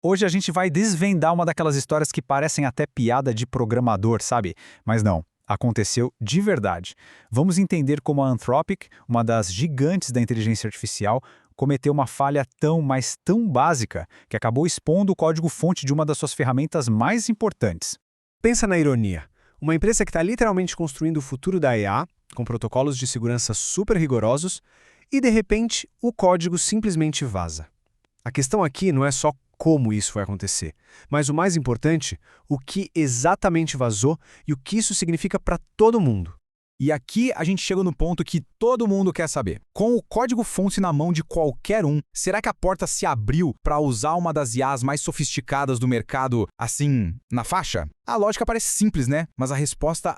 Hoje a gente vai desvendar uma daquelas histórias que parecem até piada de programador, sabe? Mas não, aconteceu de verdade. Vamos entender como a Anthropic, uma das gigantes da inteligência artificial, cometeu uma falha tão, mas tão básica que acabou expondo o código-fonte de uma das suas ferramentas mais importantes. Pensa na ironia. Uma empresa que está literalmente construindo o futuro da IA, com protocolos de segurança super rigorosos, e de repente o código simplesmente vaza. A questão aqui não é só como isso vai acontecer, mas o mais importante, o que exatamente vazou e o que isso significa para todo mundo. E aqui a gente chega no ponto que todo mundo quer saber. Com o código-fonte na mão de qualquer um, será que a porta se abriu para usar uma das IAs mais sofisticadas do mercado, assim, na faixa? A lógica parece simples, né? Mas a resposta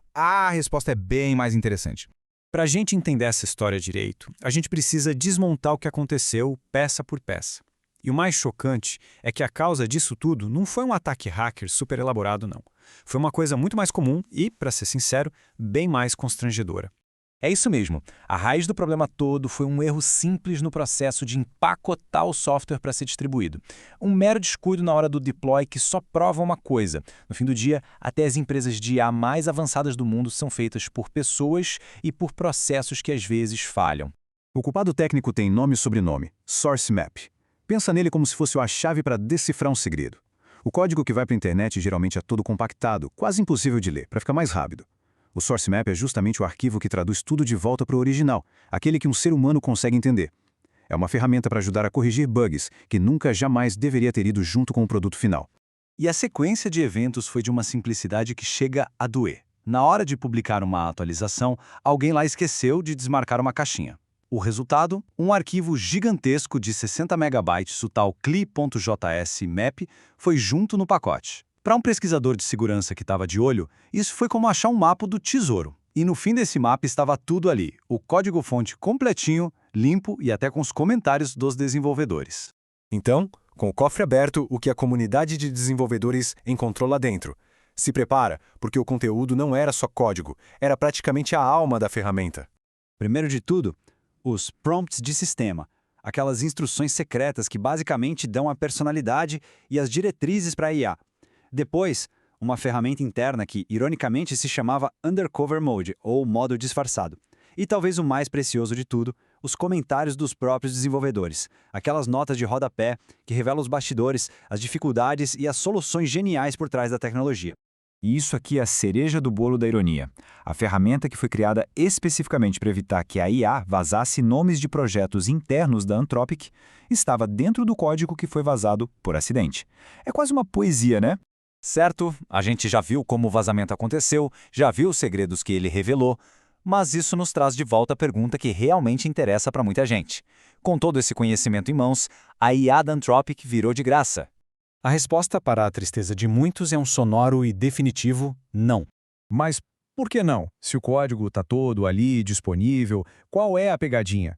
é bem mais interessante. Para a gente entender essa história direito, a gente precisa desmontar o que aconteceu peça por peça. E o mais chocante é que a causa disso tudo não foi um ataque hacker super elaborado, não. Foi uma coisa muito mais comum e, para ser sincero, bem mais constrangedora. É isso mesmo. A raiz do problema todo foi um erro simples no processo de empacotar o software para ser distribuído. Um mero descuido na hora do deploy que só prova uma coisa. No fim do dia, até as empresas de IA mais avançadas do mundo são feitas por pessoas e por processos que às vezes falham. O culpado técnico tem nome e sobrenome, Source Map. Pensa nele como se fosse a chave para decifrar um segredo. O código que vai para a internet geralmente é todo compactado, quase impossível de ler, para ficar mais rápido. O Source Map é justamente o arquivo que traduz tudo de volta para o original, aquele que um ser humano consegue entender. É uma ferramenta para ajudar a corrigir bugs que nunca jamais deveria ter ido junto com o produto final. E a sequência de eventos foi de uma simplicidade que chega a doer. Na hora de publicar uma atualização, alguém lá esqueceu de desmarcar uma caixinha. O resultado? Um arquivo gigantesco de 60 megabytes, o tal cli.js map, foi junto no pacote. Para um pesquisador de segurança que estava de olho, isso foi como achar um mapa do tesouro. E no fim desse mapa estava tudo ali, o código-fonte completinho, limpo e até com os comentários dos desenvolvedores. Então, com o cofre aberto, o que a comunidade de desenvolvedores encontrou lá dentro? Se prepara, porque o conteúdo não era só código, era praticamente a alma da ferramenta. Primeiro de tudo, os prompts de sistema, aquelas instruções secretas que basicamente dão a personalidade e as diretrizes para a IA. Depois, uma ferramenta interna que, ironicamente, se chamava Undercover Mode, ou modo disfarçado. E talvez o mais precioso de tudo, os comentários dos próprios desenvolvedores, aquelas notas de rodapé que revelam os bastidores, as dificuldades e as soluções geniais por trás da tecnologia. E isso aqui é a cereja do bolo da ironia. A ferramenta que foi criada especificamente para evitar que a IA vazasse nomes de projetos internos da Anthropic estava dentro do código que foi vazado por acidente. É quase uma poesia, né? Certo, a gente já viu como o vazamento aconteceu, já viu os segredos que ele revelou, mas isso nos traz de volta a pergunta que realmente interessa para muita gente. Com todo esse conhecimento em mãos, a IA da Anthropic virou de graça. A resposta para a tristeza de muitos é um sonoro e definitivo não. Mas por que não? Se o código está todo ali, disponível, qual é a pegadinha?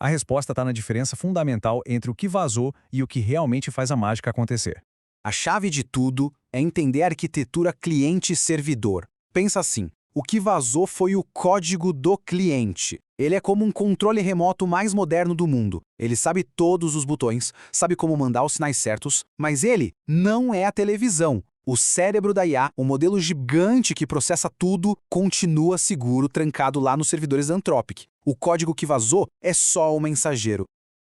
A resposta está na diferença fundamental entre o que vazou e o que realmente faz a mágica acontecer. A chave de tudo é entender a arquitetura cliente-servidor. Pensa assim, o que vazou foi o código do cliente. Ele é como um controle remoto mais moderno do mundo. Ele sabe todos os botões, sabe como mandar os sinais certos, mas ele não é a televisão. O cérebro da IA, o modelo gigante que processa tudo, continua seguro, trancado lá nos servidores da Anthropic. O código que vazou é só o mensageiro.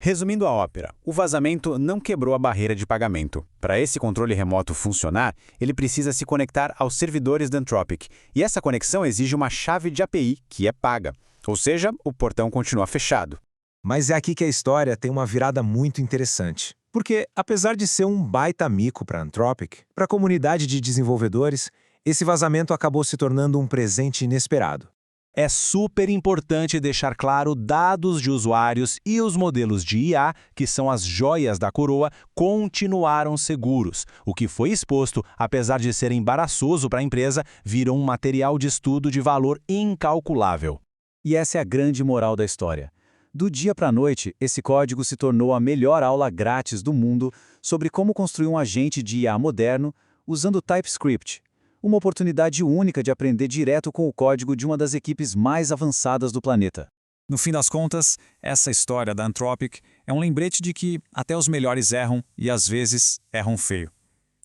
Resumindo a ópera, o vazamento não quebrou a barreira de pagamento. Para esse controle remoto funcionar, ele precisa se conectar aos servidores da Anthropic, e essa conexão exige uma chave de API que é paga. Ou seja, o portão continua fechado. Mas é aqui que a história tem uma virada muito interessante. Porque, apesar de ser um baita mico para a Anthropic, para a comunidade de desenvolvedores, esse vazamento acabou se tornando um presente inesperado. É super importante deixar claro dados de usuários e os modelos de IA, que são as joias da coroa, continuaram seguros. O que foi exposto, apesar de ser embaraçoso para a empresa, virou um material de estudo de valor incalculável. E essa é a grande moral da história. Do dia para a noite, esse código se tornou a melhor aula grátis do mundo sobre como construir um agente de IA moderno usando TypeScript. Uma oportunidade única de aprender direto com o código de uma das equipes mais avançadas do planeta. No fim das contas, essa história da Anthropic É um lembrete de que até os melhores erram e às vezes erram feio.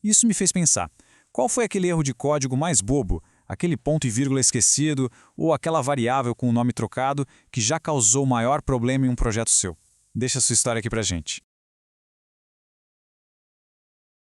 Isso me fez pensar, qual foi aquele erro de código mais bobo, aquele ponto e vírgula esquecido ou aquela variável com o nome trocado que já causou maior problema em um projeto seu? Deixa a sua história aqui pra gente.